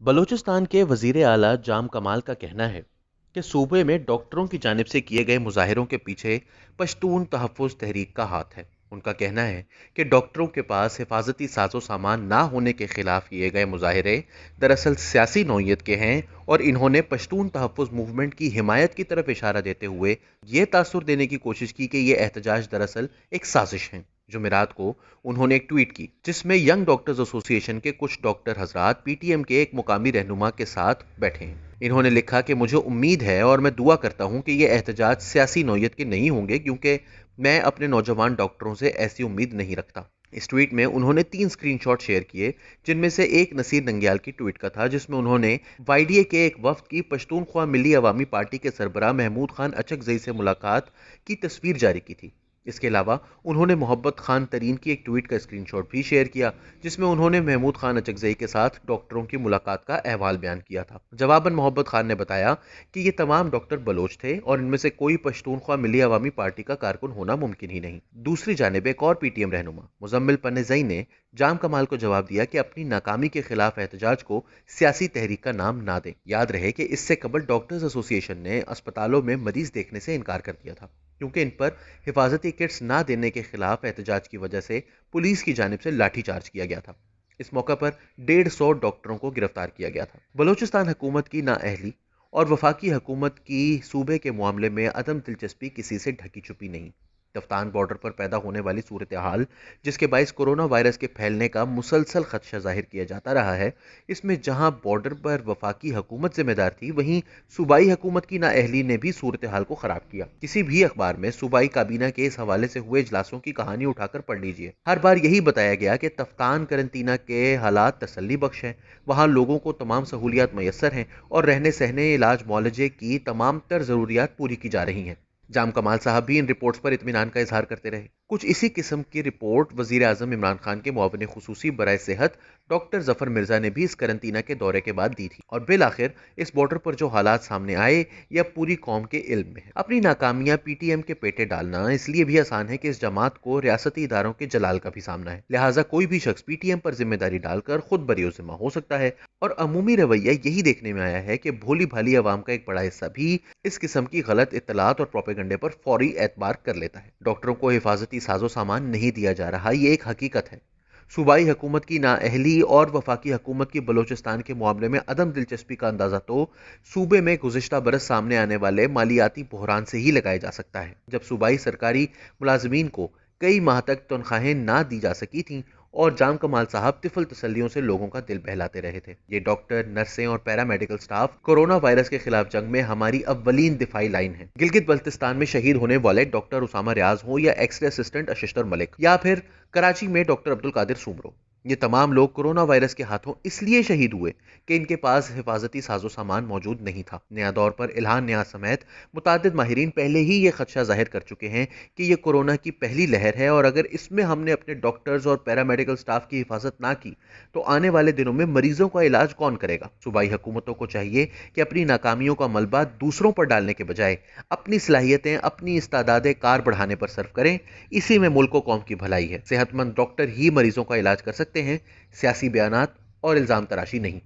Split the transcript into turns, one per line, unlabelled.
बलूचिस्तान के वजीर आला जाम कमाल का कहना है कि सूबे में डॉक्टरों की जानिब से किए गए मुजाहिरों के पीछे पश्तून तहफ़्फ़ुज़ तहरीक का हाथ है। उनका कहना है कि डॉक्टरों के पास हिफाजती साजो सामान ना होने के खिलाफ किए गए मुजाहिरे दरअसल सियासी नौयत के हैं और इन्होंने पश्तून तहफ़्फ़ुज़ मूवमेंट की हिमायत की तरफ इशारा देते हुए ये तासुर देने की कोशिश की कि ये एहतजाज दरअसल एक साजिश है। जुमेरात को उन्होंने एक ट्वीट की जिसमें यंग डॉक्टर्स एसोसिएशन के कुछ डॉक्टर हजरात पीटीएम के एक मुकामी रहनुमा के साथ बैठे हैं। इन्होंने लिखा कि मुझे उम्मीद है और मैं दुआ करता हूं कि ये एहतजाज सियासी नौयत के नहीं होंगे, क्योंकि मैं अपने नौजवान डॉक्टरों से ऐसी उम्मीद नहीं रखता। इस ट्वीट में उन्होंने 3 स्क्रीनशॉट शेयर किए, जिनमें से एक नसीर नंग्याल की ट्वीट का था, जिसमें उन्होंने वाईडीए के एक वफ्द की पश्तूनख्वा मिली अवामी पार्टी के सरबराह महमूद खान अचकजई से मुलाकात की तस्वीर जारी की थी। इसके अलावा उन्होंने मोहब्बत खान तरीन की एक ट्वीट का स्क्रीनशॉट भी शेयर किया, जिसमें उन्होंने महमूद खान अचकजई के साथ डॉक्टरों की मुलाकात का अहवाल बयान किया था। जवाबन मोहब्बत खान ने बताया कि ये तमाम डॉक्टर बलोच थे और इनमें से कोई पश्तूनख्वा मिली अवामी पार्टी का कारकुन होना मुमकिन ही नहीं। दूसरी जानिब एक और पीटीएम रहनुमा मुजम्मिल पन्नेज़ई ने जाम कमाल को जवाब दिया कि अपनी नाकामी के खिलाफ एहतजाज को सियासी तहरीक का नाम ना दें। याद रहे कि इससे कबल डॉक्टर्स एसोसिएशन ने अस्पतालों में मरीज देखने से इनकार कर दिया था, क्योंकि इन पर हिफाजती किट्स ना देने के खिलाफ एहतजाज की वजह से पुलिस की जानिब से लाठीचार्ज किया गया था। इस मौका पर 150 डॉक्टरों को गिरफ्तार किया गया था। बलूचिस्तान हुकूमत की नाअहली और वफाकी हुकूमत की सूबे के मामले में अदम दिलचस्पी किसी से ढकी छुपी नहीं। तफ्तान बॉर्डर पर पैदा होने वाली सूरत हाल, जिसके बायस कोरोना वायरस के फैलने का मुसलसल खदशा जाहिर किया जाता रहा है, इसमें जहां बॉर्डर पर वफाकी हुकूमत जिम्मेदार थी, वहीं सूबाई हुकूमत की नाअहली ने भी सूरत हाल को खराब किया। किसी भी अखबार में सूबाई काबीना के इस हवाले से हुए इजलासों की कहानी उठाकर पढ़ लीजिए। हर बार यही बताया गया कि तफ्तान करंतना के हालात तसल्ली बख्श हैं, वहाँ लोगों को तमाम सहूलियात मैसर हैं और रहने सहने, इलाज, मुआलजे की तमाम तर ज़रूरियात पूरी की जा रही हैं। जाम कमाल साहब भी इन रिपोर्ट्स पर इत्मीनान का इजहार करते रहे। कुछ इसी किस्म की रिपोर्ट वजीर आजम इमरान खान के मुआविन खुसूसी बराए सेहत डॉक्टर जफर मिर्जा ने भी इस करंतना के दौरे के बाद दी थी। और बिलाखिर इस बॉर्डर पर जो हालात सामने आए यह पूरी कौम के इल्म में है। अपनी नाकामियां पीटीएम के पेटे डालना इसलिए भी आसान है कि इस जमात को रियासती इदारों के जलाल का भी सामना है, लिहाजा कोई भी शख्स पीटीएम पर जिम्मेदारी डालकर खुद बरियोजिम्मा हो सकता है। और अमूमी रवैया यही देखने में आया है कि भोली भाली अवाम का एक बड़ा हिस्सा भी इस किस्म की गलत इत्तलात और प्रोपेगंडे पर फौरी एतबार कर लेता है। डॉक्टरों को हिफाजती साजो सामान नहीं दिया जा रहा, ये एक हकीकत है। सूबाई हुकूमत की नाअहली और वफाकी हुकूमत की बलूचिस्तान के मामले में अदम दिलचस्पी का अंदाजा तो सूबे में गुज़िश्ता बरस सामने आने वाले मालियाती बहरान से ही लगाया जा सकता है, जब सूबाई सरकारी मुलाजमीन को कई माह तक तनख्वाहें ना दी जा सकी थीं और जाम कमाल साहब तिफल तसल्लियों से लोगों का दिल बहलाते रहे थे। ये डॉक्टर, नर्सें और पैरामेडिकल स्टाफ कोरोना वायरस के खिलाफ जंग में हमारी अव्वलीन दिफाई लाइन है। गिलगित बल्तिस्तान में शहीद होने वाले डॉक्टर उसामा रियाज हो या एक्सरे असिस्टेंट अशिश्तर मलिक या फिर कराची में डॉक्टर अब्दुल कादिर सुमरो, ये तमाम लोग कोरोना वायरस के हाथों इसलिए शहीद हुए कि इनके पास हिफाजती साजो सामान मौजूद नहीं था। नया दौर पर इल्हान न्याज समेत मुतादिद माहिरीन पहले ही ये खदशा जाहिर कर चुके हैं कि ये कोरोना की पहली लहर है और अगर इसमें हमने अपने डॉक्टर्स और पैरामेडिकल स्टाफ की हिफाजत ना की तो आने वाले दिनों में मरीजों का इलाज कौन करेगा। सूबाई हुकूमतों को चाहिए कि अपनी नाकामियों का मलबा दूसरों पर डालने के बजाय अपनी सलाहियतें, अपनी इस्तादाद कार बढ़ाने पर सर्फ करें। इसी में मुल्क कौम की भलाई है। सेहतमंद डॉक्टर ही मरीजों का इलाज कर सकते हैं, सियासी बयानात और इल्जाम तराशी नहीं।